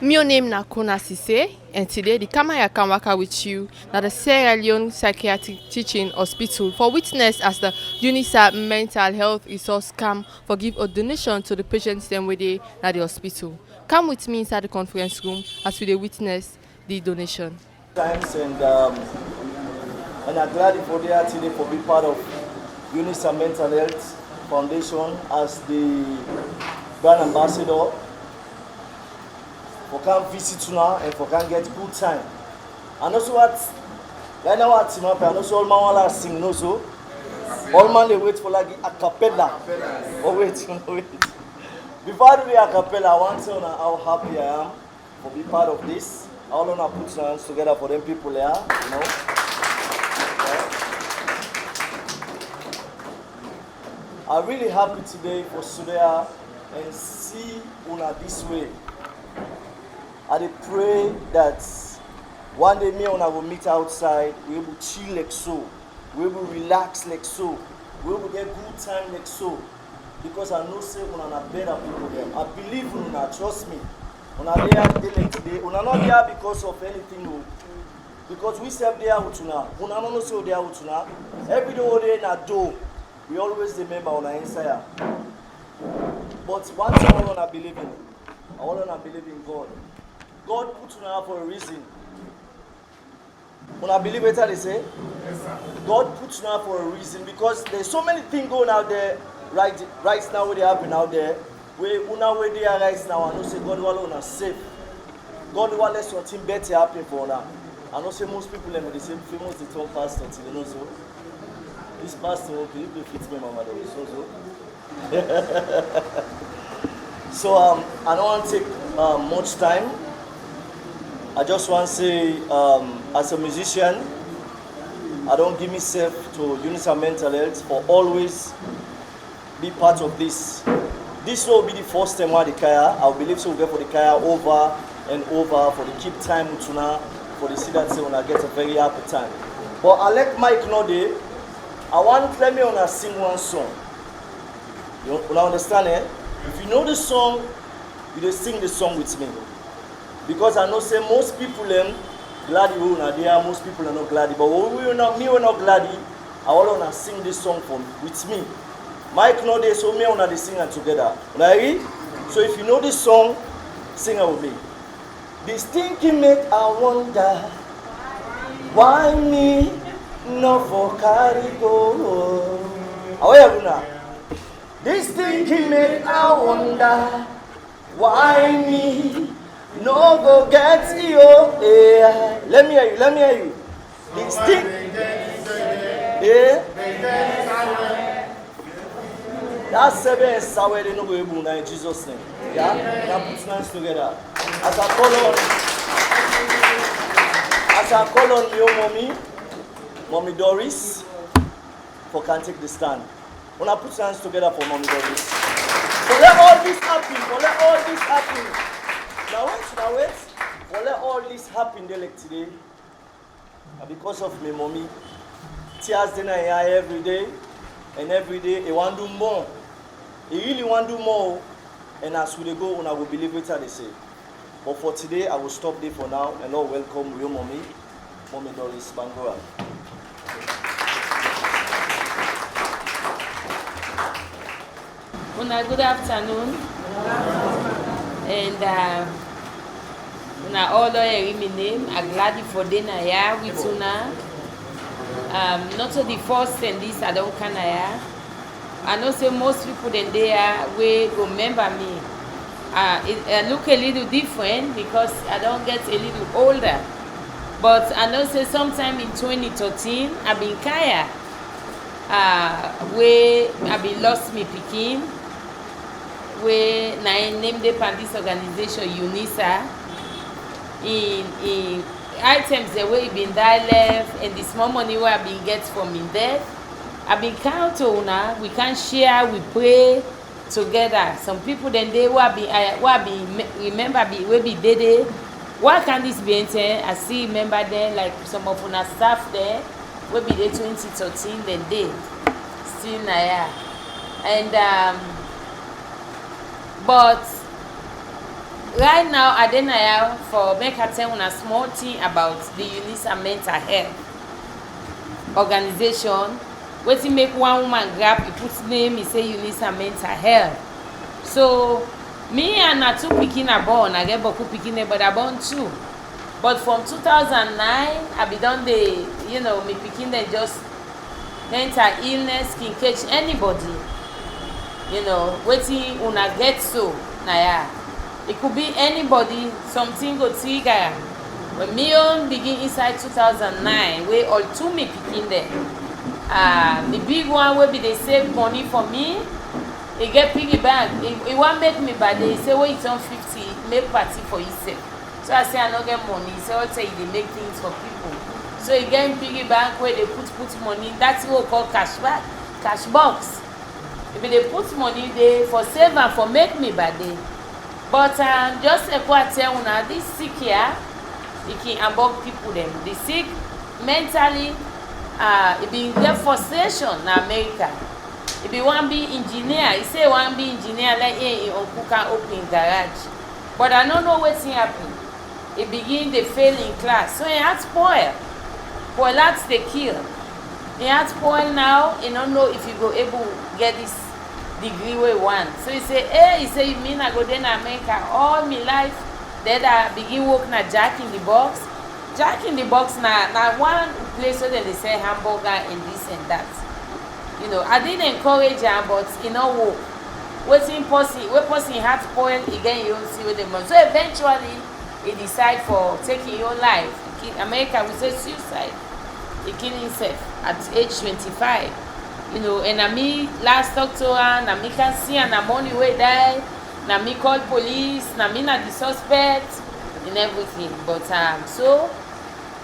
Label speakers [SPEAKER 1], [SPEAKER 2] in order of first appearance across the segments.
[SPEAKER 1] My name na Kissy, and today the camera can work with you at the Sierra Leone Psychiatric Teaching Hospital for witness as the Unisa mental health resource camp for give a donation to the patients them with they at the hospital. Come with me inside the conference room as we dey witness the donation.
[SPEAKER 2] Times and I'm glad for there today for being part of Unisa Mental Health Foundation as the brand ambassador. For can visit now and for can get good time. And also what right now what team up and also all man wanna sing no so. All man they wait for like a cappella. Oh wait. Before I do the a cappella, I want to tell how happy I am for being part of this. I want to put hands together for them people there, you know. I'm really happy today for Sudea and see Una this way. I pray that one day me and Una will meet outside, we will chill like so, we will relax like so, we will get good time like so. Because I know say Una are better people there. I believe in Una, trust me. Una there like today. Una not there because of anything. No. Because we serve there with Una. Una not say there with Una. Every day we there na do. We always remember Una inside. But one thing I want to believe in. I want to believe in God. God put Una for a reason. Una believe it, they say? Yes, sir. God put Una for a reason because there's so many things going out there right now where they happen out there. Where Una where they are right now, I know say God will Una safe. God will let something better happen for Una. I know say most people them the same famous the term pastor till you know so. This pastor will be fit me mama so. So I don't want to take much time. I just want to say, as a musician, I don't give myself to Unisa Mental Health for always be part of this. This will be the first time where the kaya. I believe so we'll get for the kaya over and over for the keep time with Una, for the see that say when I get a very happy time. But I let Mike know there. I want to let me Una sing one song. You understand eh? If you know the song, you just sing the song with me. Because I know say most people glad you are there, most people are not glad. But we're not glad. I want to sing this song with me. Mike know this, so me and they sing it together. Right? So if you know this song, sing it with me. This thinking make I wonder why me no for carry go. How are you now? This thinking make I wonder why me no go get you. Yeah. Let me hear you. This thing. Yeah. That's 7 sour they no go able in Jesus' name. Yeah? Now put hands together. As I call on your mommy Doris, for can take the stand. When I put hands together for mommy Doris. So let all this happen. Now wait. For let all this happen there like today. And because of my mommy, tears then I every day. And every day, he want to do more. He really want to do more. And as we go, I will believe it as they say. But for today, I will stop there for now. And Lord, welcome your mommy Doris Bangora.
[SPEAKER 3] Good afternoon. And una all hear my name. I'm glad for dinner here with una. Not so the first and this I don't can here. I know say most people in there will remember me. It look a little different because I don't get a little older. But I know say sometime in 2013 I've been kaya. Where I've been lost me picking. Where I named the this organization Unisa in items the way been die left and the small money where I been get from in there. I been count to una, we can share, we pray together. Some people then they will be remember will be dead. Why can this be enter? I see remember there like some of una staff there will be there 2013 then they still now. And but right now I dey na for make I tell una small thing about the Unisa mental health organization. Wetin make one woman grab e put name e say Unisa mental health. So me and na two pikin I born, I get boku pikin but I born two. But from 2009 I be don dey, you know, me pikin dem just mental illness can catch anybody. You know, wetin una get so na it could be anybody, something go trigger. When me own begin inside 2009 wey all two me pikin dem. The big one wey be dey save money for me, e get piggy bank. E wan make me bad, e say when you turn 50 make party for yourself. So I say I no get money. He say also you dey make things for people. So e get piggy bank where they put money. That's what we call cash box. If they put money there for save and for make me bad day. But just a quite tell una this sick here, it can among people them. The sick mentally, it be get frustration in America. If you want to be engineer, he say want to be engineer like in can open garage. But I don't know what's happening. He begin to fail in class. So he had spoil. For that's the kill. He had spoil now, he don't know if he go able to get this degree we want. So he say, hey, he say, you mean I go there in America all my life? Then I begin working at Jack in the Box. Jack in the Box now one place where they say hamburger and this and that. You know, I didn't encourage him, but it no work. What person had spoil again, you don't see with them. So eventually he decide for taking your life. America we say suicide. He killed himself at age 25. You know, and me last talk to her, na me can see and na money way die, na me call police, na me na the suspect and everything. But so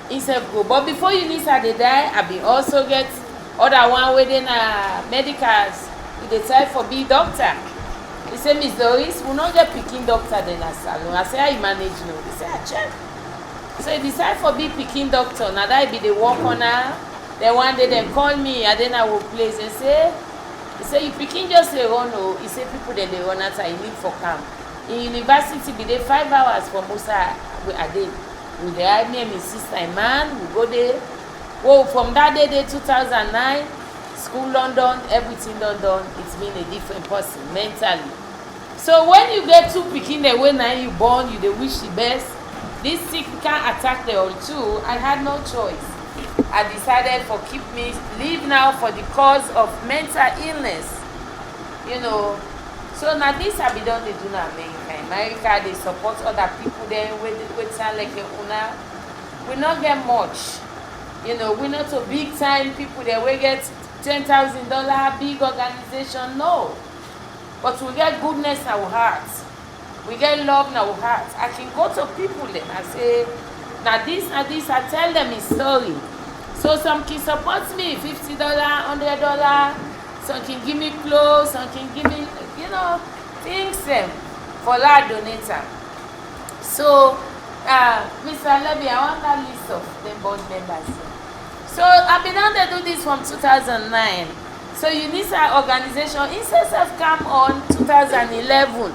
[SPEAKER 3] himself go. But before Unisa they die, I be also get other one where then medicals they try for be doctor. He say, Miss Doris, we not get picking doctor then a salon. I say, how you manage no? He say, I check. So he decide for be picking doctor. Now that be the work on her. Then one day they call me and then I will place and say, he say, you picking just a run or he say people then they run out and you need for camp. In university be there 5 hours for most a day. We there me and my sister and man, we go there. Well, from that day 2009, school London, everything done, it's been a different person mentally. So when you get two picking the way now you born, you they wish the best. This sick can attack the all too. I had no choice. I decided for keep me live now for the cause of mental illness. You know. So now this I be done they do not America. America they support other people there with sound like una. We not get much. You know, we're not a big time people there we get $10,000 big organization, no. But we get goodness in our hearts. We get love in our hearts. I can go to people then I say, now this, I tell them a story. So some can support me $50, $100, some can give me clothes, some can give me, you know, things for that donator. So Mr. Levy, I want that list of the board members here. So I've been on there do this from 2009. So Unisa organization, INSESF come on 2011.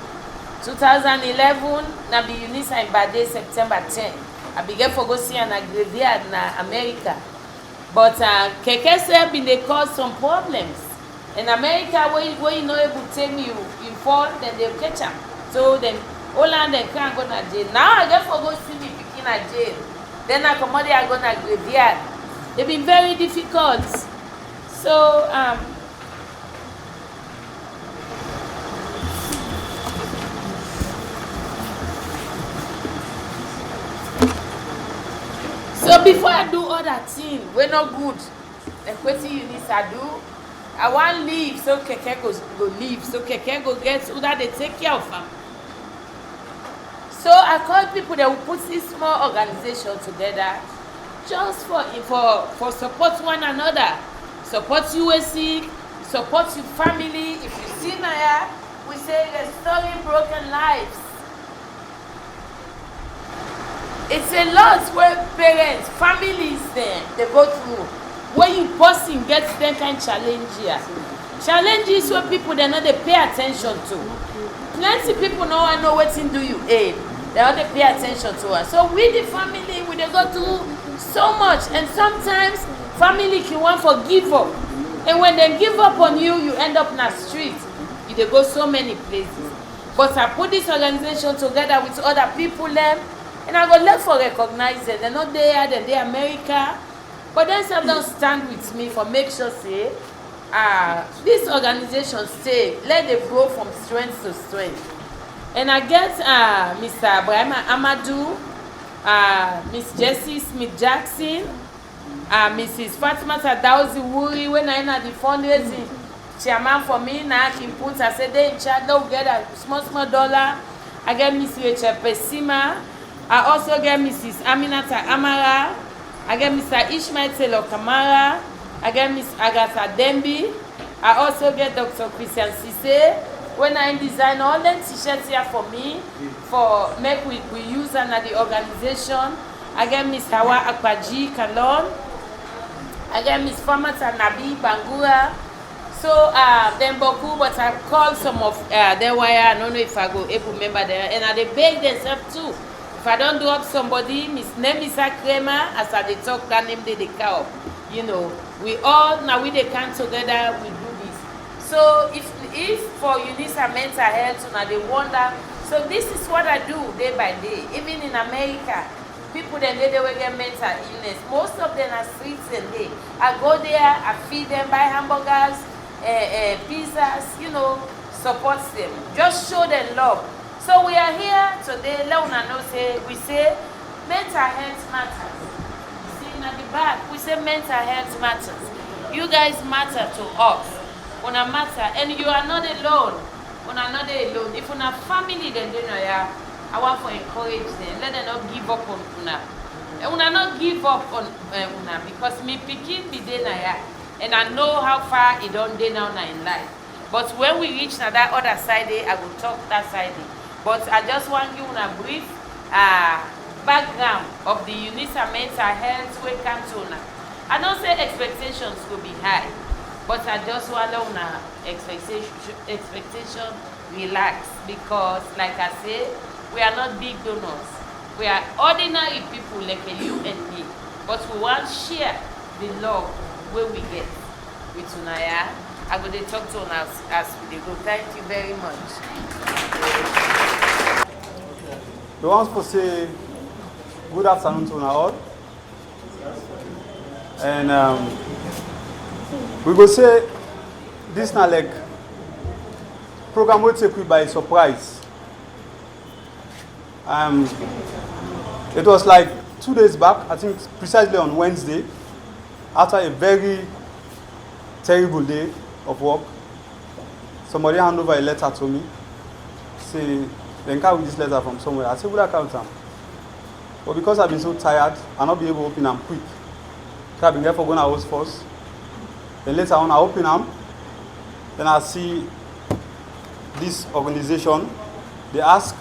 [SPEAKER 3] 2011, na be Unisa in Bade September 10. I began for go see an graveyard in America. But Keke been they cause some problems. In America, where you know able to tell me you fall, then they'll catch them. So then Holland they can't go to jail. Now I get for go see me picking at jail. Then I come out there I go to graveyard. They've been very difficult. So so before I do other things, we're not good. Like what you need to do, I want leave so Keke go leave. So Keke go get so that they take care of them. So I call people that will put this small organization together just for support one another. Support USC, support your family. If you see Naya, we say restoring broken lives. It's a lot where parents, families they go through. When you person gets them kind of challenge here. Challenges where people they know they pay attention to. Plenty people know what to do you aid. They all dey pay attention to us. So we the family, we dey go through so much, and sometimes family can want for give up. And when they give up on you, you end up in a street. You dey go so many places. But I put this organization together with other people them, and I go let for recognize them. They're not there, they're America. But then some don't stand with me for make sure say this organization stay, let them grow from strength to strength. And I get Mr. Abraham Amadou, Miss Jessie Smith Jackson, Mrs. Fatima Tadauzi Wuri, when I had the fundraising chairman for me, now he put, I said they in charge, they'll get a small dollar. I get Miss Rachel Pesima. I also get Mrs. Aminata Amara. I get Mr. Ishmael Taylor Kamara. I get Miss Agatha Dembi. I also get Dr. Christian Sise. When I design all the t-shirts here for me, for make we use under the organization. I get Miss Hawa Akpaji Kalon. I get Miss Famata Nabi Bangura. So then Boku, but I call some of them why I don't know if I go able remember them, and they beg themselves too. If I don't do up somebody, Miss Nemisa Kramer, as I they talk that name they cow. You know, we all now we they come together, we do this. So if for Unisa mental health, now they wonder. So this is what I do day by day. Even in America, people then they will get mental illness. Most of them are streets and they. I go there, I feed them, buy hamburgers, pizzas, you know, supports them. Just show them love. So we are here today. Leone know say we say mental health matters. You see in the back, we say mental health matters. You guys matter to us. Una matter, and you are not alone. Una not alone. If una family then you know yeah, I want to encourage them. Let them not give up on una. Una not give up on una because me picking be there now, and I know how far it don't day now in life. But when we reach now that other side, I will talk that side. But I just want you a brief background of the Unisa mental health we come to now. I don't say expectations will be high, but I just want to expectation relax because, like I say, we are not big donors. We are ordinary people like you and me, but we want to share the love where we get with Unaya. I'm going to talk to us as we go. Thank you very much.
[SPEAKER 4] We want to say good afternoon to all. And we will say this now like program will take you by surprise. It was like 2 days back, I think precisely on Wednesday, after a very terrible day of work, somebody handed over a letter to me. Say, then carry this letter from somewhere. I said, would I carry them? But because I've been so tired, I'll not be able to open them quick. So I've been there for going to house first. Then later on, I open them. Then I see this organization. They ask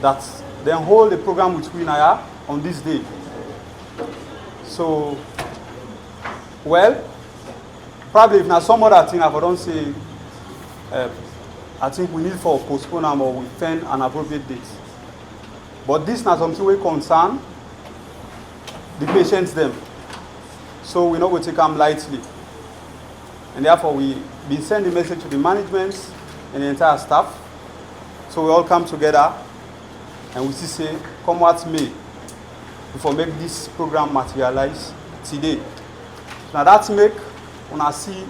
[SPEAKER 4] that they hold a program with Winaya on this day. So, well, probably if not some other thing, I don't say, I think we need for postpone them or we find an appropriate date. But this is not something we concern the patients them. So we're not going to take them lightly. And therefore we been sending a message to the management and the entire staff. So we all come together and we say, come what may, before make this program materialize today. Now that's make when I see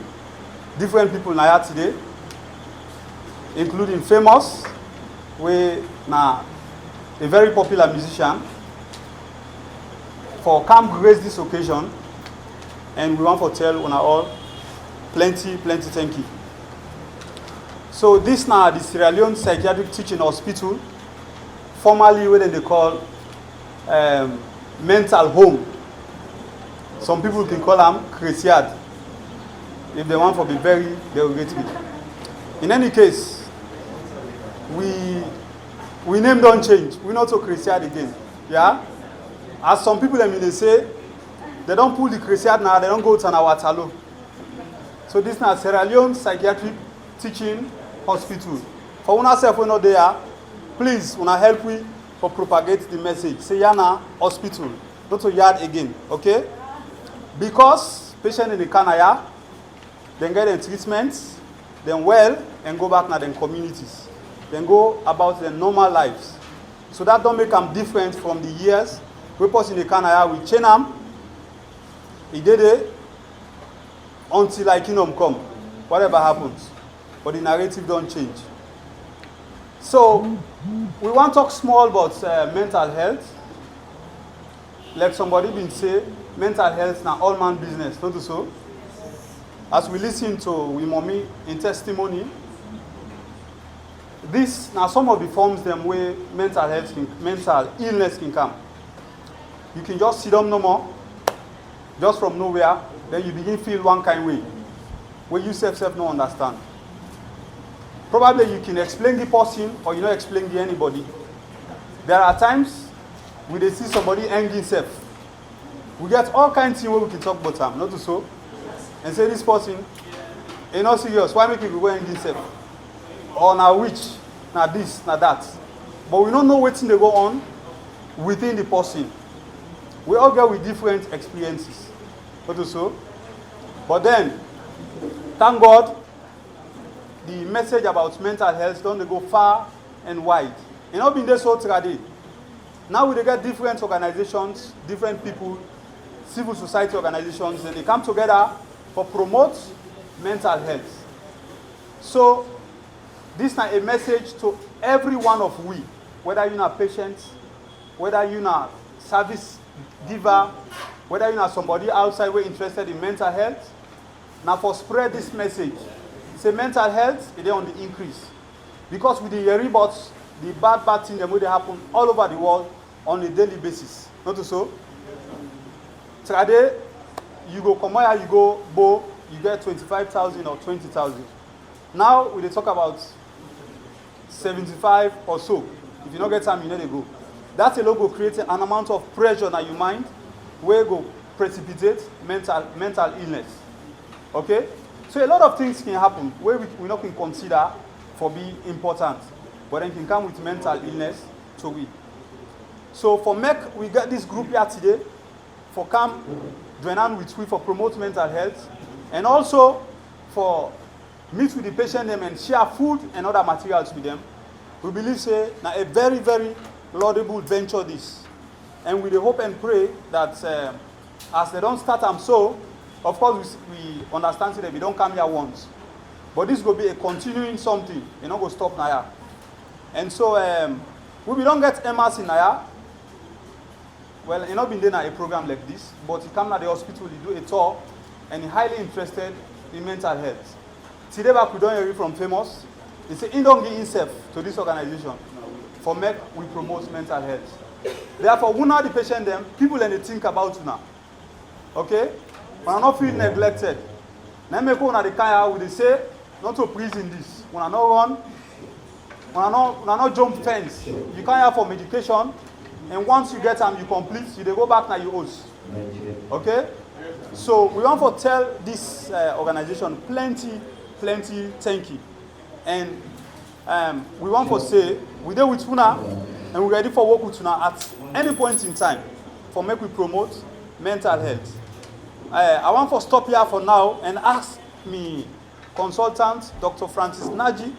[SPEAKER 4] different people now today, including famous, we now a very popular musician, for come grace this occasion, and we want to tell una all plenty thank you. So this now the Sierra Leone Psychiatric Teaching Hospital, formerly what they call mental home. Some people can call them Christiad, if they want to be very derogatory. In any case, we name don't change. We're not so Christiad again. Yeah? As some people they say, they don't pull the Christiad now, they don't go to Nawatalo. So this is now Sierra Leone Psychiatric Teaching Hospital. For una self we're not there, please, una help we for propagate the message. Say yana hospital, not to yard again, okay? Because patient in the canaya, then get the treatment, then well, and go back now in communities. Then go about their normal lives. So that don't make them different from the years. We put in the canaya, we chain them. He did it until like kingdom come. Whatever happens. But the narrative don't change. So, we want to talk small about mental health. Like somebody been say, mental health now all man business, not so. As we listen to we mommy in testimony, this now some of the forms them where mental illness can come. You can just sit down no more, just from nowhere, then you begin feel one kind of way, where you self no understand. Probably you can explain the person or you not explain to anybody. There are times we they see somebody hanging self. We get all kinds of things where we can talk about them, not to so. And say this person ain't not serious. Why make people go hanging self? Or now which, now this, now that. But we don't know what thing they go on within the person. We all get with different experiences. Not to so. But then, thank God, the message about mental health don't go far and wide. You know, been there so today. Now we get different organizations, different people, civil society organizations, and they come together for promote mental health. So this is a message to every one of we, whether you're a patient, whether you're a service giver, whether you're somebody outside we're interested in mental health. Now for spread this message. Say mental health is on the increase. Because with the reports, the bad things that will happen all over the world on a daily basis. Not so? Today, you go come here, you go Bo, you get 25,000 or 20,000. Now we talk about 75 or so. If you don't get time, you know they go. That alone will create an amount of pressure on your mind where go precipitate mental illness. Okay? So a lot of things can happen where we not can consider for being important, but then can come with mental illness to we. So for MEC, we get this group here today for come join on with we for promote mental health, and also for meet with the patient them and share food and other materials with them. We believe say now a very, very laudable venture this. And we hope and pray that as they don't start them so, of course we understand that we don't come here once. But this will be a continuing something, you know, go stop now. And so we don't get MS in Naya. Well, you know, been there a program like this, but he come to the hospital, he do a tour, and he highly interested in mental health. Today back we don't hear from famous. He say he don't give himself to this organization. For MEC, we promote mental health. Therefore, we know the patient them, people and they think about you now. Okay? We are not feel neglected. Now make one the kind we they say not to prison this. We are not run. We are not jump fence. You can't have for medication. And once you get them, you complete, you they go back now you host. Okay? So we want to tell this organization plenty thank you. And we want to say we there with Una and we're ready for work with Una at any point in time for make we promote mental health. I want to stop here for now and ask me consultant Dr. Francis Naji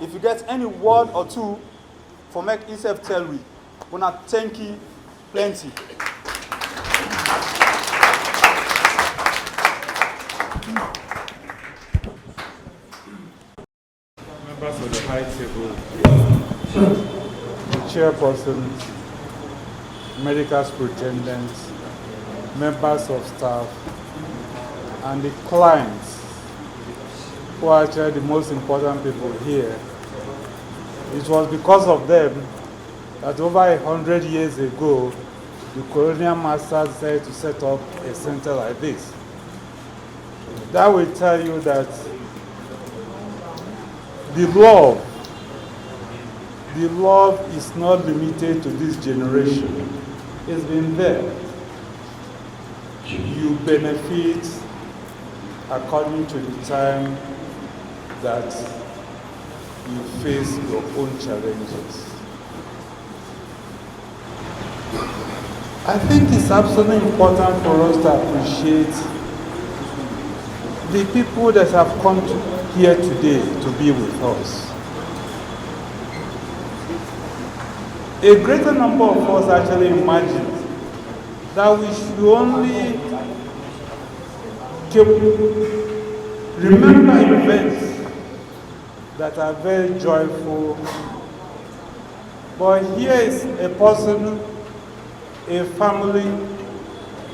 [SPEAKER 4] if you get any word or two for make himself tell we. Una thank you plenty.
[SPEAKER 5] Members of the high table, the chairpersons, medical superintendents, members of staff, and the clients, who are actually the most important people here. It was because of them that over 100 years ago, the colonial masters decided to set up a center like this. That will tell you that the love is not limited to this generation. It's been there. You benefit according to the time that you face your own challenges. I think it's absolutely important for us to appreciate the people that have come here today to be with us. A greater number of us actually imagine that we should only remember events that are very joyful. But here is a person, a family,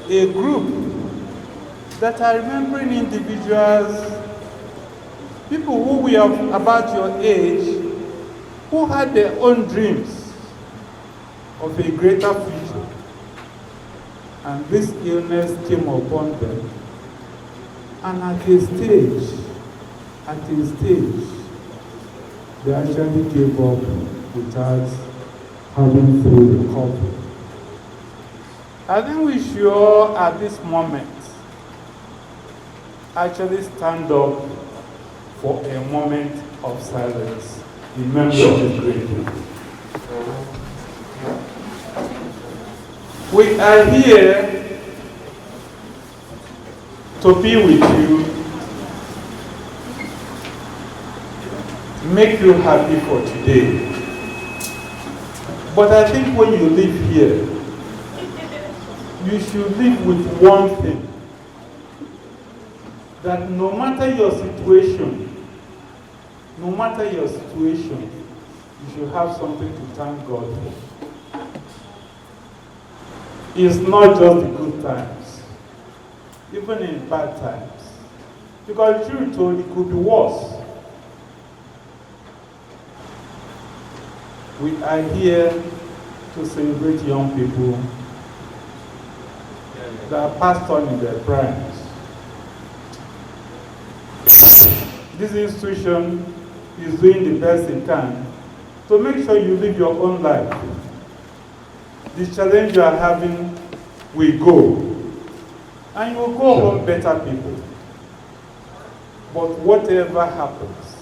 [SPEAKER 5] a group that are remembering individuals, people who we are about your age, who had their own dreams of a greater future. And this illness came upon them. And at a stage, they actually gave up without having full recovery. I think we should all, at this moment, actually stand up for a moment of silence in memory of this great people. We are here to be with you, make you happy for today. But I think when you live here, you should live with one thing, that no matter your situation, you should have something to thank God for. It's not just the good times, even in bad times. Because truth told, it could be worse. We are here to celebrate young people that are passed on in their primes. This institution is doing the best it can to make sure you live your own life. The challenge you are having will go, and you will go home better people. But whatever happens,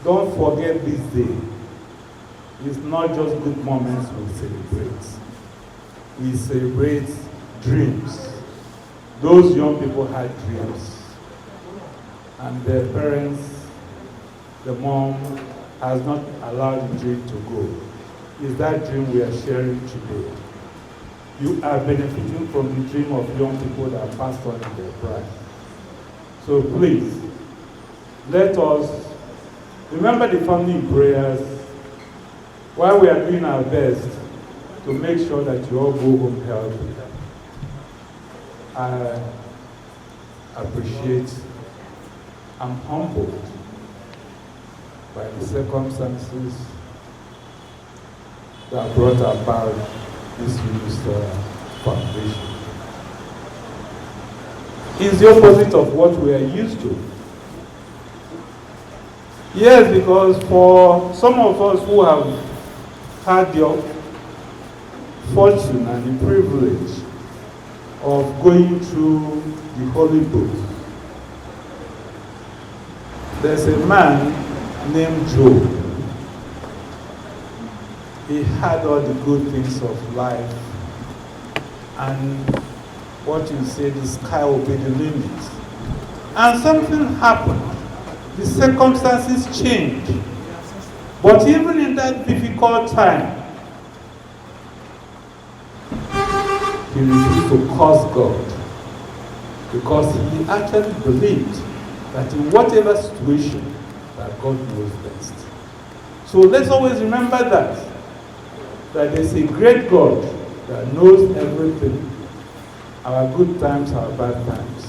[SPEAKER 5] don't forget this day. It's not just good moments we celebrate. We celebrate dreams. Those young people had dreams, and their parents, the mom, has not allowed the dream to go. Is that dream we are sharing today. You are benefiting from the dream of young people that are passed on in their pride. So please, let us remember the family in prayers while we are doing our best to make sure that you all go home healthy. I appreciate, I'm humbled by the circumstances that brought about this Unisa foundation. It's the opposite of what we are used to. Yes, because for some of us who have had the fortune and the privilege of going through the Holy Book, there's a man named Job. He had all the good things of life, and what you say, the sky will be the limit. And something happened. The circumstances changed. But even in that difficult time, he refused to curse God, because he actually believed that in whatever situation, that God knows best. So let's always remember that there's a great God that knows everything, our good times, our bad times.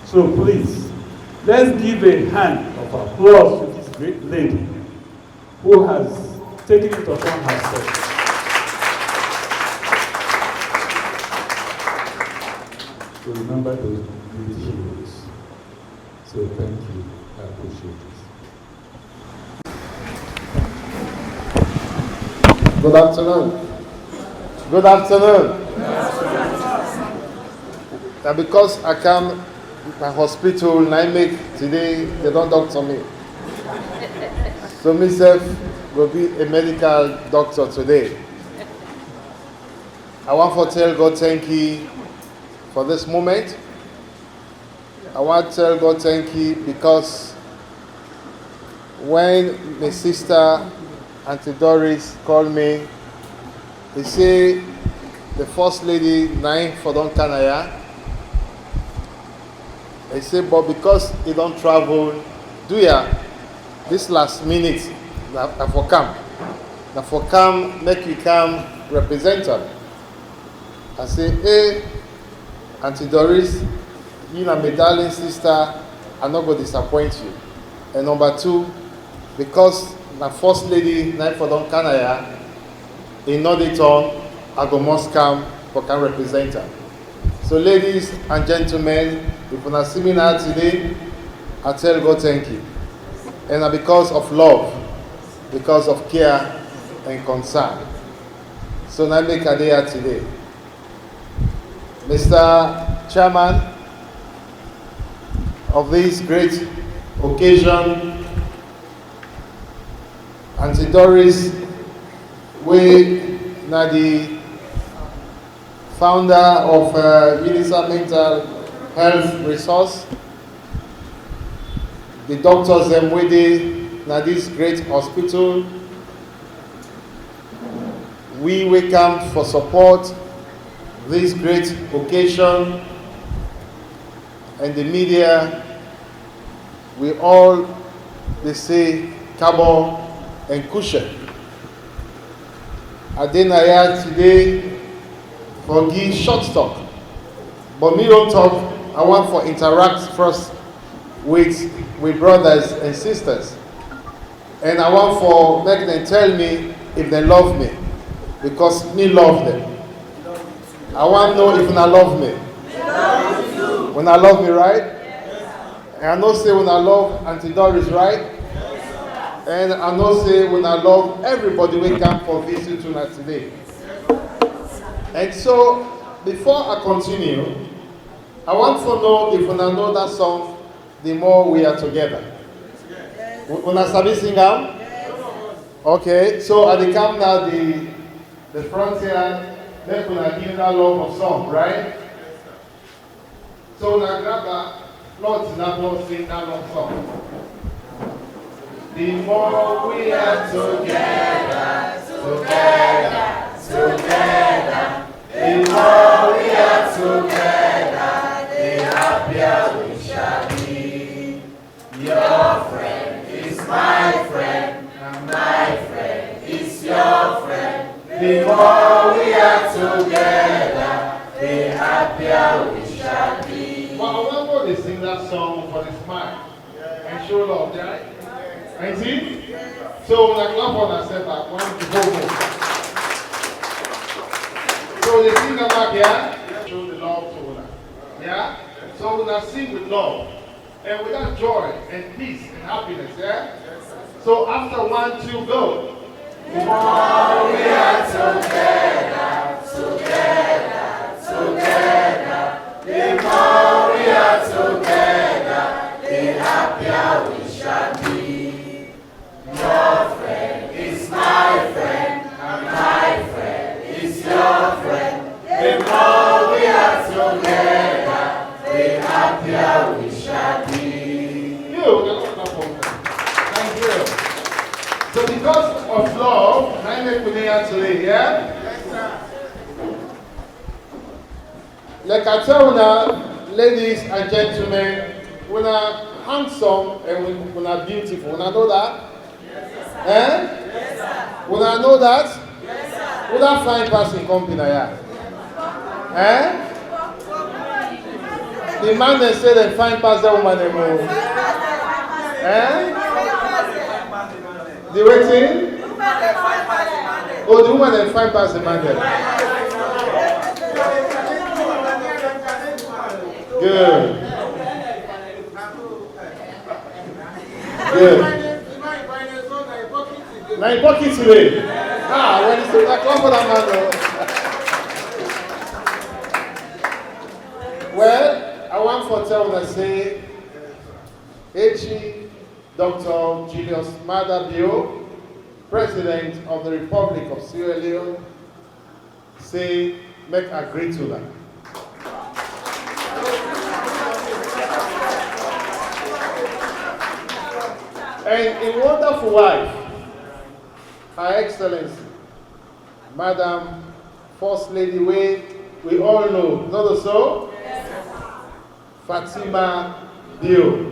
[SPEAKER 5] So please, let's give a hand of applause to this great lady who has taken it upon herself to remember those great heroes. So thank you, I appreciate it.
[SPEAKER 6] Good afternoon. Good afternoon. Now because I come to hospital and I make today, they don't doctor me. So myself will be a medical doctor today. I want to tell God thank you for this moment. I want to tell God thank you because when my sister Auntie Doris called me, they say the first lady nine for Don Canaya. They say, but because he don't travel, do ya this last minute na for come. Na for come, make you come represent her. I say, hey, Auntie Doris, you and my darling sister, I'm not going to disappoint you. And number two, because the first lady, night for Don Canaya, in Norditon, I go must come for can represent her. So ladies and gentlemen, if you see me now today, I tell God thank you. And because of love, because of care and concern. So now make a day here today. Mr. Chairman of this great occasion, Auntie Doris, we are the founder of Unisa Mental Health Resource. The doctors them with this great hospital. We welcome for support this great occasion, and the media. We all they say Cabo and Cushion. Adenaya today for give short talk, but me don't talk. I want for interact first with brothers and sisters, and I want for make them tell me if they love me, because me love them. I want to know if I love me. When I love me, right? And I know say when I love Auntie Doris, right? And I know say when I love everybody we come for visit tonight today. And so before I continue, I want to know if when I know that song, the more we are together. When I start sing out? Okay, so at the come now the front here, then when I give that love of song, right? So now grab that, Lord, that Lord sing that love song. The more we are together, together, together, the more we are together, the happier we shall be. Your friend is my friend, and my friend is your friend. The more we are together, the happier we shall be. Well, I want to sing that song for the smile and show love, right? And see? So, when I clap on ourselves, I want to go. So, they sing about here, show the love to one. Yeah? So, when I sing with love, and with that joy and peace and happiness, yeah? So, after 1, 2, go. The more we are together, together, together, the more we are together, the happier we shall be. Your friend is my friend, and my friend is your friend. The more we are together, the happier we shall be. Thank you. So because of love, I make with here today, yeah? Yes, sir. Like I tell now, ladies and gentlemen, when I handsome and when I beautiful, when I know that? Yes, sir. Eh? Yes, sir. When I know that? Yes, sir. When I find person company, yeah? Eh? The man they say they find past that woman they move. Eh? The waiting? Oh, the woman they find past the man there. Good. Good. Now in pocket today. When it's a clap for that man. Well, I want to tell that say, H.E. Dr. Julius Maada President of the Republic of Sierra Leone, say make a great to that. And a wonderful wife, Her Excellency, Madam First Lady, we all know, not so? Yes. Fatima Dio.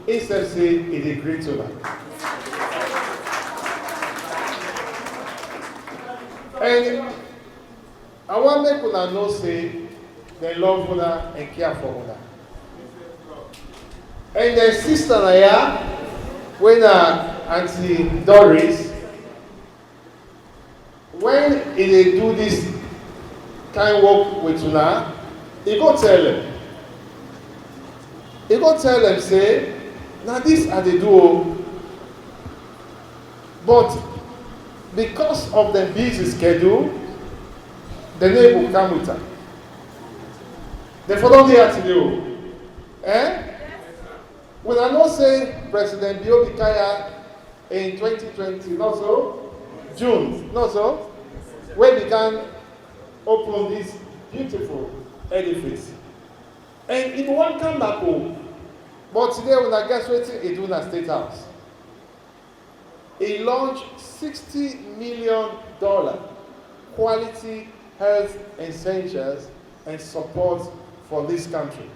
[SPEAKER 6] SFC is a great honor. And I want to make una know say they love una and care for una. And the sister Naya, when Auntie Doris, when they do this kind work with una, he go tell them. He go tell them say, now this are the do, but because of the busy schedule, the neighbor will come with her. They follow the today. Eh? When I know say President Bio Bikaya in 2020, not so? June, not so? Where we can open this beautiful edifice. And it won't come back home. But today when I guess what he do in the State House. He launched $60 million quality health essentials and support for this country.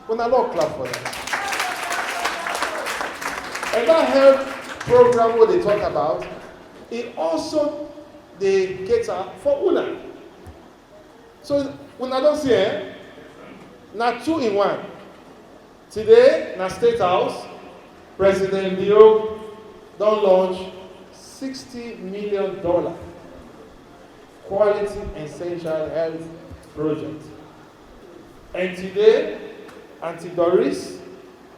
[SPEAKER 6] When I not clap for that. And that health program what they talk about, it also they cater for una. So when I don't see now 2 in 1. Today, na State House, President Bio don't launch $60 million quality essential health project. And today, Auntie Doris,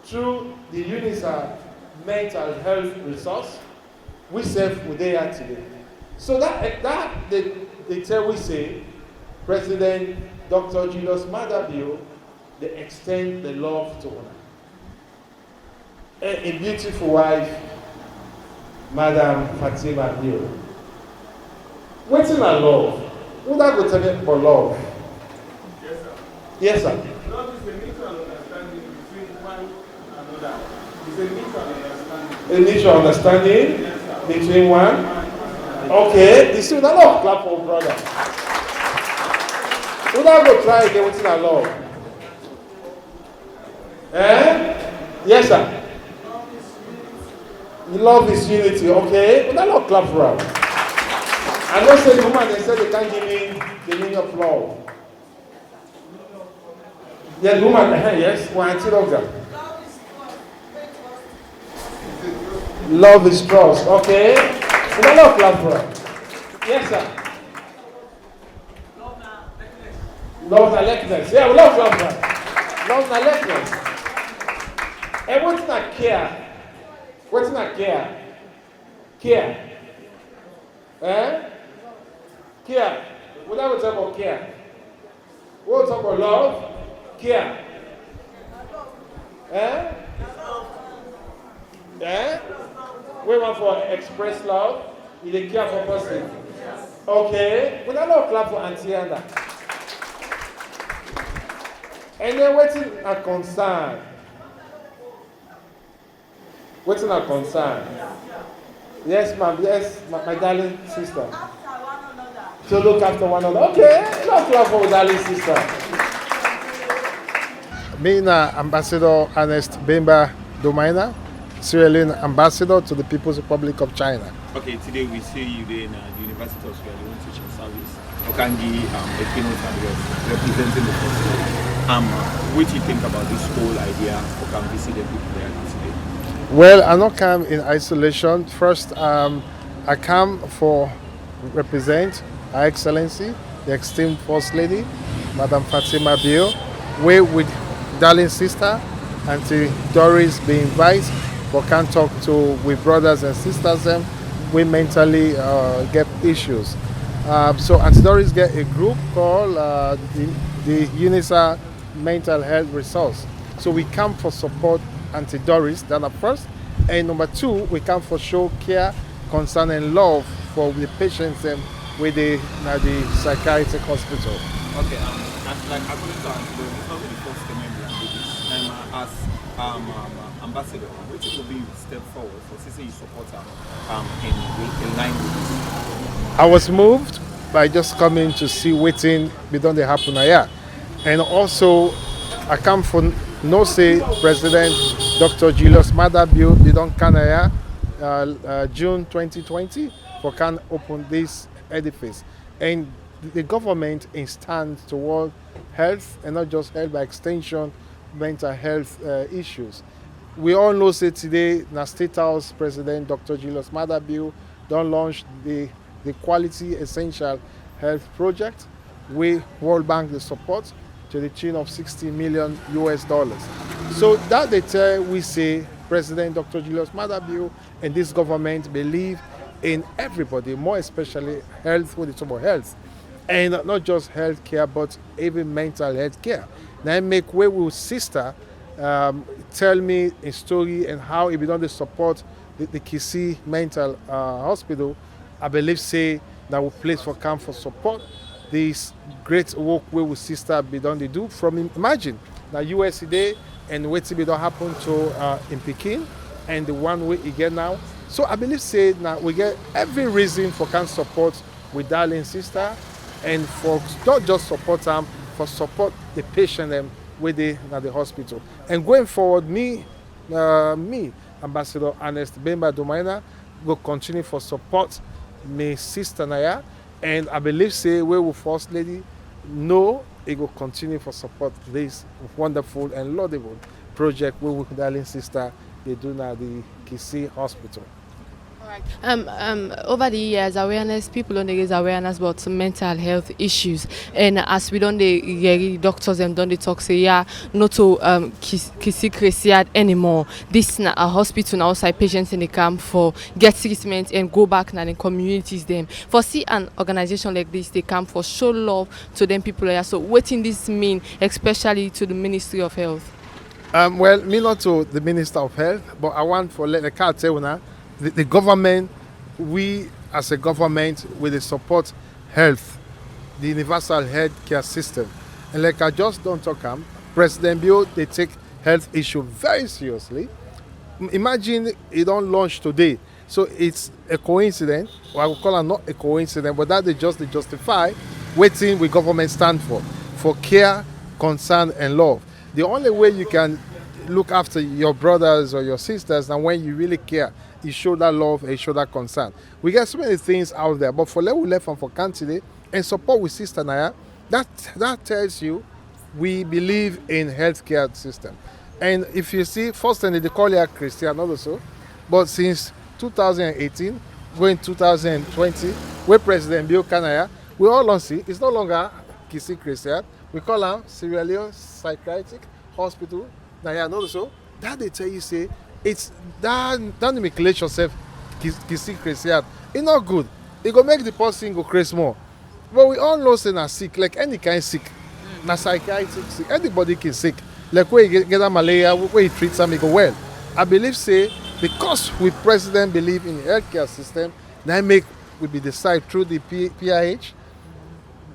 [SPEAKER 6] through the Unisa mental health resource, we serve with they are today. So that they tell we say, President Dr. Julius Madabio, they extend the love to her. A beautiful wife, Madam Fatima Dio. What's in our love? What I go tell you for love?
[SPEAKER 5] Yes, sir.
[SPEAKER 6] Yes, sir.
[SPEAKER 5] Love is a mutual understanding between one another. It's a mutual understanding.
[SPEAKER 6] A mutual understanding
[SPEAKER 5] Yes,
[SPEAKER 6] between one. Okay, this is not love. Clap for brother. Would I go try again what's in our love? Eh? Yes, sir. Love is unity, okay? But I not clap for her. I don't say the woman, they said they can't give me the meaning of love. Yeah, the woman, yes, one of them. Love is trust, okay? But I not clap for her. Yes, sir. Love and likeness. Yeah, we love clap for her. Love and likeness. And what's not care? What's not care? Care. Eh? Care. What are we talking about care? What talk about love? Care. Eh? Eh? We want for express love. You dey care for person. Okay. We don't know clap for Auntie Anna. And then what's a concern? What's our concern? Yes, ma'am. Yes, my darling sister. To look after one another. Okay, let's clap for darling sister. Being Ambassador Ernest Bemba Domaina, Sierra Leone Ambassador to the People's Republic of China.
[SPEAKER 7] Okay, today we see you there in the University of Sierra Leone Teaching Service. Okangi, a keynote address representing the country. What do you think about this whole idea of Okangi see the people there today?
[SPEAKER 6] Well, I not come in isolation. First, I come for represent Her Excellency, the esteemed First Lady, Madam Fatima Bio, we with darling sister, Auntie Doris be invited for can talk to with brothers and sisters them. We mentally get issues. So Auntie Doris get a group called the Unisa Mental Health Resource. So we come for support Auntie Doris, that first. And number 2, we come for show care, concern and love for the patients with the psychiatric hospital.
[SPEAKER 7] Okay, like according to Antigo, it's not the first comment we are doing. As ambassador, which will be step forward for CCE supporter in line with this?
[SPEAKER 6] I was moved by just coming to see waiting be done they happen here. And also I come from no say President Dr. Julius Madabio they don't can here June 2020 for can open this edifice. And the government is stand toward health and not just health by extension mental health issues. We all know say today na State House President Dr. Julius Madabio don't launch the quality essential health project. We World Bank the support to the tune of 60 million US dollars. So that they tell we say President Dr. Julius Madabio and this government believe in everybody, more especially health when they talk about health. And not just health care, but even mental health care. Now make way with sister tell me a story and how it be done to support the Kissy mental hospital. I believe say that will place for camp for support this great work where with sister be done they do from imagine now US today and what be done happen to in Peking and the one way it get now. So I believe say now we get every reason for can support with darling sister and for not just support them for support the patient them with they at the hospital. And going forward me Ambassador Ernest Bemba Domaina will continue for support my sister Naya and I believe say we will first lady know it will continue for support this wonderful and laudable project we with darling sister they do now the Kissy Hospital.
[SPEAKER 1] Over the years, people don't raise awareness about mental health issues, and as we don't the doctors and don't they talk say yeah, not to Kissy Cresiad anymore. This na a hospital now outside patients in the camp for get treatment and go back now in communities them. For see an organization like this, they come for show love to them people here. So what in this mean, especially to the Ministry of Health?
[SPEAKER 6] Well, me not to the Minister of Health, but I want for let the card tell now. The government, we as a government, with the support health, the universal health care system. And like I just don't talk President Bio, they take health issue very seriously. Imagine it don't launch today. So it's a coincidence, or I would call it not a coincidence, but that they justify waiting with government stand for care, concern and love. The only way you can look after your brothers or your sisters and when you really care, you show that love and you show that concern. We get so many things out there, but for level left and for candidate and support with Sister Naya, that tells you we believe in healthcare system. And if you see, first thing they call her Christian also, but since 2018, going 2020, where President Bill Kanaya, we all on see it's no longer Kissy Christian. We call her Sierra Leone Psychiatric Hospital. Naya also. That they tell you say it's don't manipulate yourself, Kissy Christian. It's not good. It go make the person go crazy more. But we all know say na sick, like any kind sick. Na psychiatric sick. Anybody can sick. Like where you get a malaria, where you treat some, it go well. I believe say because we president believe in the healthcare system, then make we be decide through the PIH,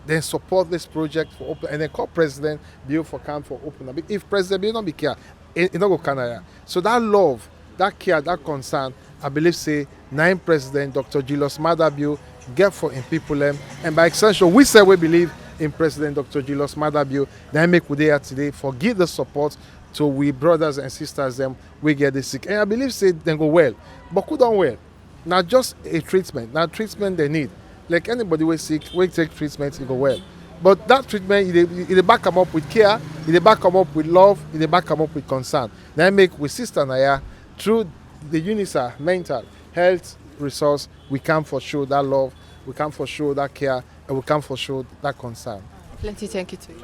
[SPEAKER 6] then support this project for open and then call president Bill for camp for open. If president Bill not be care, it not go Canada. So that love, that care, that concern, I believe say nine president Dr. Julius Madabio get for in people and by extension we say we believe in President Dr. Julius Madabio. Then make we there today for give the support to we brothers and sisters them we get the sick. And I believe say then go well. But who don't well? Not just a treatment. Now treatment they need. Like anybody we sick, we take treatment, it go well. But that treatment, it back them up with care, it back them up with love, it back them up with concern. Then make with Sister Naya through the Unisa mental health resource, we can for sure that love, we can for sure that care, and we can for sure that concern.
[SPEAKER 1] Plenty thank you to you.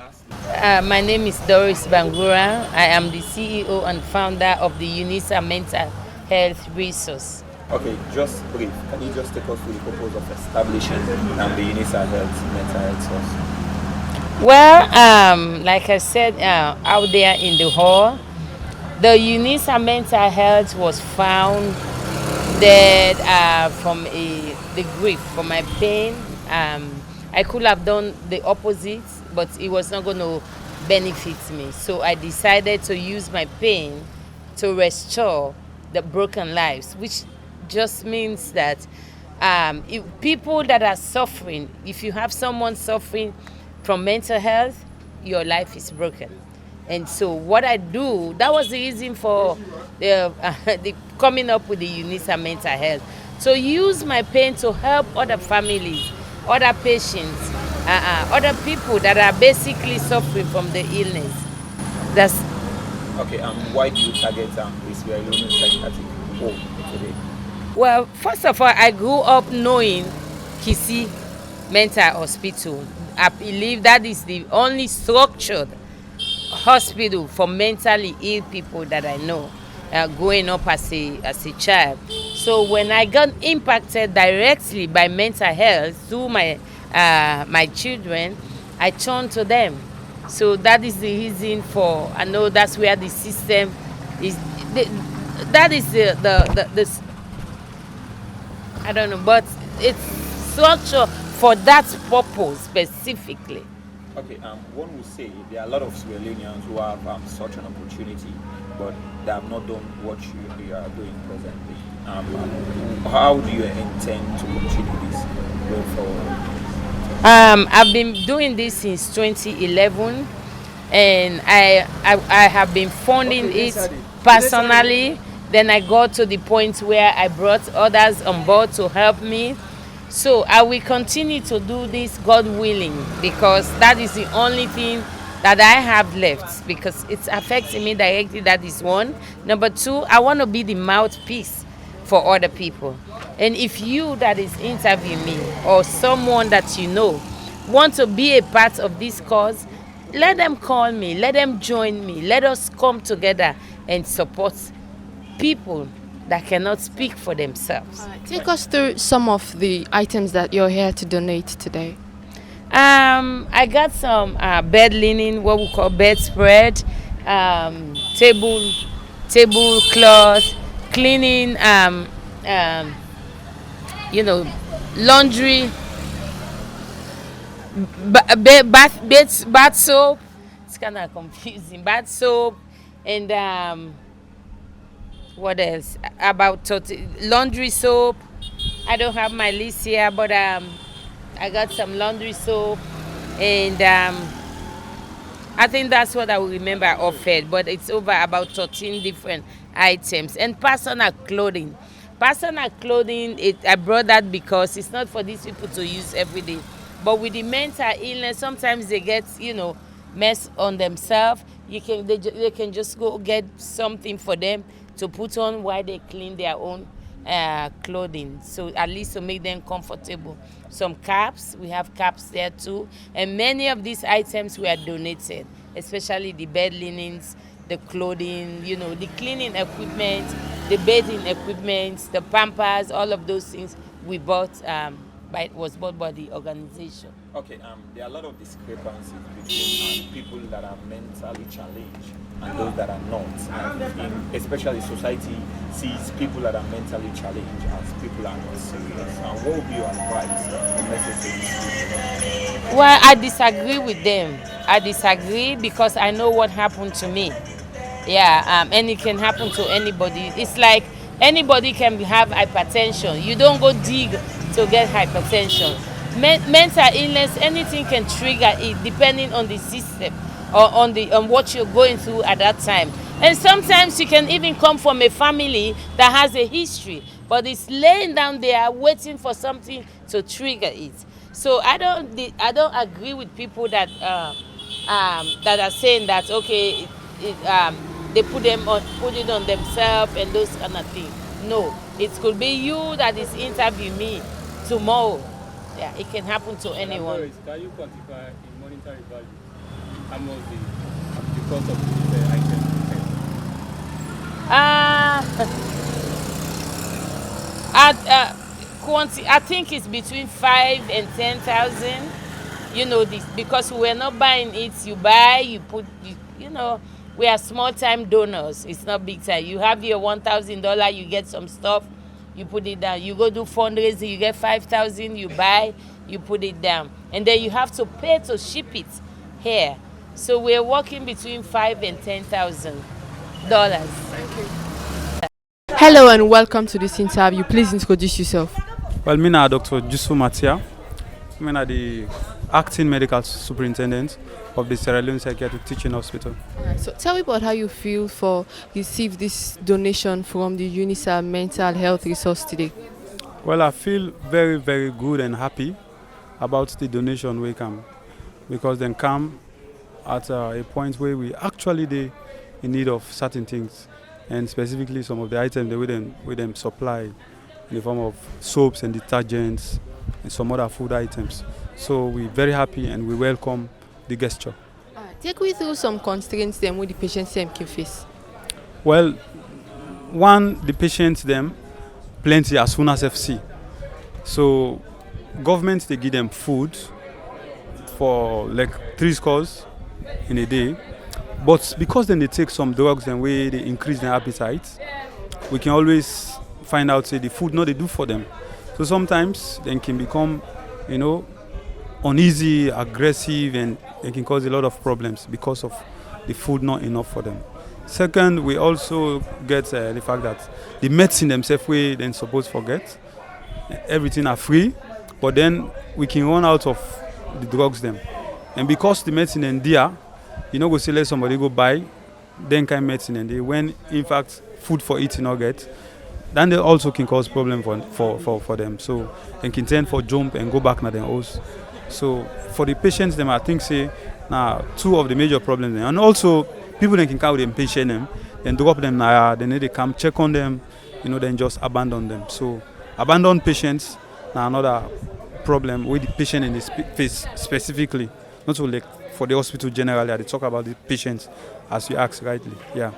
[SPEAKER 3] My name is Doris Bangura. I am the CEO and founder of the Unisa Mental Health Resource.
[SPEAKER 7] Okay, just brief. Can you just take us through the purpose of establishing the Unisa Mental Health Source?
[SPEAKER 3] Well, like I said out there in the hall, the Unisa Mental Health was founded from the grief, from my pain. I could have done the opposite, but it was not going to benefit me. So I decided to use my pain to restore the broken lives, which just means that if people that are suffering, if you have someone suffering from mental health, your life is broken. And so what I do, that was the reason for the coming up with the Unisa mental health. So use my pain to help other families, other patients, other people that are basically suffering from the illness. That's
[SPEAKER 7] Okay, why do you target this Sierra Leone psychiatric home today?
[SPEAKER 3] Well, first of all, I grew up knowing Kissy Mental Hospital. I believe that is the only structured hospital for mentally ill people that I know, growing up as a child. So when I got impacted directly by mental health through my children, I turned to them. So that is the reason for, I know that's where the system is. That is the I don't know, but it's structured for that purpose specifically.
[SPEAKER 7] Okay, one would say there are a lot of Sierra Leoneans who have such an opportunity, but they have not done what you are doing presently. How do you intend to continue this going forward?
[SPEAKER 3] I've been doing this since 2011, and I have been funding it personally. Then I got to the point where I brought others on board to help me. So I will continue to do this, God willing, because that is the only thing that I have left, because it's affecting me directly. That is one. Number two, I want to be the mouthpiece for other people. And if you that is interviewing me, or someone that you know want to be a part of this cause, let them call me, let them join me, let us come together and support people that cannot speak for themselves.
[SPEAKER 1] Take us through some of the items that you're here to donate today.
[SPEAKER 3] I got some bed linen, what we call bedspread, tablecloth, cleaning, laundry, bath soap. It's kind of confusing. Bath soap, and what else? About laundry soap. I don't have my list here, but I got some laundry soap, and I think that's what I will remember offered. But it's over about 13 different items, and personal clothing. Personal clothing, I brought that because it's not for these people to use every day. But with the mental illness, sometimes they get, mess on themselves. They can just go get something for them to put on while they clean their own clothing. So at least to make them comfortable. Some caps, we have caps there too. And many of these items were donated, especially the bed linens, the clothing, the cleaning equipment, the bathing equipment, the pampers, all of those things we bought, was bought by the organization.
[SPEAKER 7] Okay, there are a lot of discrepancies between people that are mentally challenged and those that are not. And especially society sees people that are mentally challenged as people that are not serious. And what would be your advice or message to these people?
[SPEAKER 3] Well, I disagree with them. I disagree because I know what happened to me. Yeah, and it can happen to anybody. It's like anybody can have hypertension. You don't go dig to get hypertension. Mental illness, anything can trigger it depending on the system or on what you're going through at that time. And sometimes you can even come from a family that has a history, but it's laying down there waiting for something to trigger it. So I don't agree with people that that are saying that okay, they put it on themselves and those kind of things. No, it could be you that is interviewing me tomorrow. Yeah, it can happen to anyone.
[SPEAKER 4] Can you quantify in monetary value how much the cost of this item?
[SPEAKER 3] I think it's between 5 and 10,000. This because we're not buying it. You buy, you put. We are small time donors. It's not big time. You have your $1,000. You get some stuff. You put it down. You go do fundraising, you get 5,000, you buy, you put it down. And then you have to pay to ship it here. So we're working between $5,000 and $10,000.
[SPEAKER 1] Hello and welcome to this interview. Please introduce yourself.
[SPEAKER 4] Well, me na Dr. Jusu Matia. Me na the acting medical superintendent of the Sierra Leone Psychiatric Teaching Hospital.
[SPEAKER 1] Alright, so tell me about how you feel for receive this donation from the Unisa Mental Health Resource today.
[SPEAKER 4] Well, I feel very, very good and happy about the donation we come, because then come at a point where we actually they in need of certain things, and specifically some of the items that we them supply in the form of soaps and detergents and some other food items. So we're very happy and we welcome the gesture.
[SPEAKER 1] Alright, take me through some constraints them with the patients them can face.
[SPEAKER 4] Well, one, the patients them plenty as soon as FC. So government they give them food for like 3 scores in a day, but because then they take some drugs and way they increase their appetite, we can always find out say the food not they do for them. So sometimes they can become, uneasy, aggressive, and it can cause a lot of problems because of the food not enough for them. Second, we also get the fact that the medicine themselves we then supposed forget. Everything are free, but then we can run out of the drugs them. And because the medicine and there, go say let somebody go buy then kind medicine and they when in fact food for eating or get, then they also can cause problem for them. So they can tend for jump and go back na their house. So for the patients them I think say now 2 of the major problems and also people that can come with them patient them, then drop them now, then they come check on them, then just abandon them. So abandoned patients now another problem with the patient in this face specifically, not only for the hospital generally. I talk about the patients as you asked rightly. Yeah.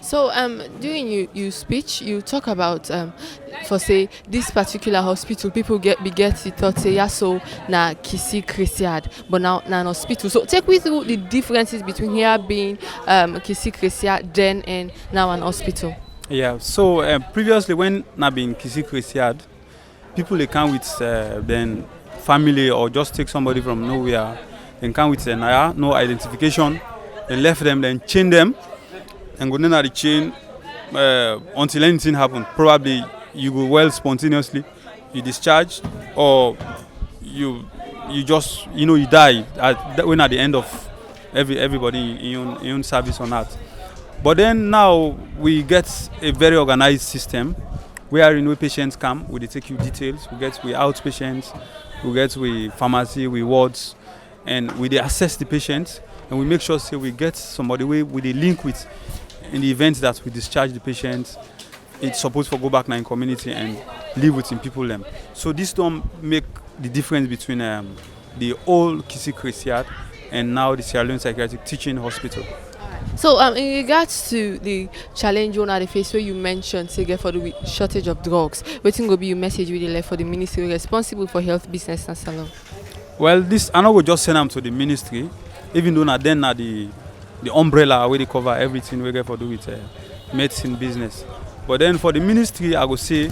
[SPEAKER 1] So during your speech, you talk about for say this particular hospital, people get the thought say yeah so na Kissy Christiad, but now na an hospital. So take me through the differences between here being Kissy Christiad then and now an hospital.
[SPEAKER 4] Yeah. So previously when na been Kissy Christiad, people they come with then family or just take somebody from nowhere, then come with no identification, then left them, then chain them. And go down the chain until anything happens. Probably you go well spontaneously, you discharge, or you just you die when at the end of everybody in your service on that. But then now we get a very organized system where patients come, we take you details, we outpatients, we get we pharmacy, we wards, and we assess the patient and we make sure say we get somebody with a link with. In the event that we discharge the patient, it's supposed to go back now in community and live with people them. So this don't make the difference between the old Kissy Christiad and now the Sierra Leone Psychiatric Teaching Hospital.
[SPEAKER 1] So in regards to the challenge on the face where you mentioned say for the shortage of drugs, what will be your message really left for the ministry responsible for health business and salon?
[SPEAKER 4] Well, this I know we just send them to the ministry, even though now then the umbrella where they cover everything we get for do with medicine business. But then for the ministry, I would say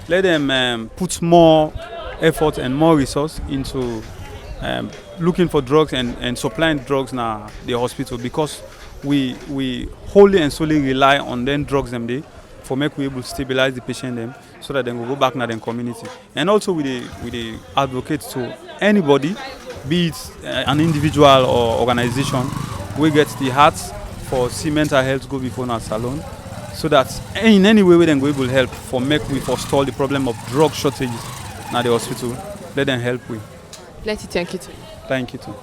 [SPEAKER 4] let them put more effort and more resource into looking for drugs and supplying drugs now the hospital, because we wholly and solely rely on them drugs them day for make we able to stabilize the patient them so that they will go back now in community. And also we advocate to anybody, be it an individual or organization, we get the hearts for see mental health go before our salon, so that in any way we then go able help for make we forestall the problem of drug shortages at the hospital. Let them help we.
[SPEAKER 1] Let's thank you too.
[SPEAKER 4] Thank you too.